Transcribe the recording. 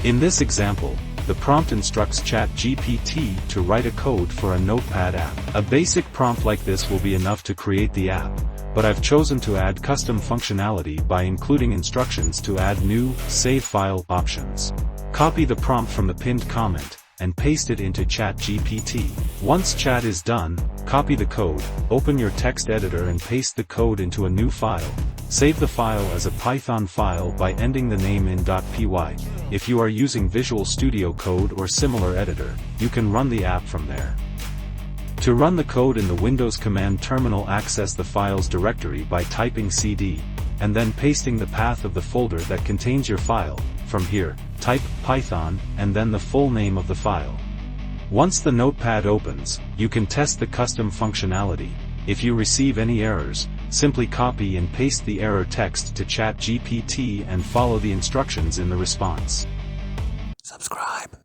In this example, the prompt instructs ChatGPT to write a code for a Notepad app. A basic prompt like this will be enough to create the app, but I've chosen to add custom functionality by including instructions to add new Save File options. Copy the prompt from the pinned comment, and paste it into ChatGPT. Once Chat is done, copy the code, open your text editor and paste the code into a new file. Save the file as a Python file by ending the name in .py. If you are using Visual Studio Code or similar editor, you can run the app from there. To run the code in the Windows command terminal, access the files directory by typing cd, and then pasting the path of the folder that contains your file. From here, type Python, and then the full name of the file. Once the Notepad opens, you can test the custom functionality. If you receive any errors, simply copy and paste the error text to ChatGPT and follow the instructions in the response. Subscribe.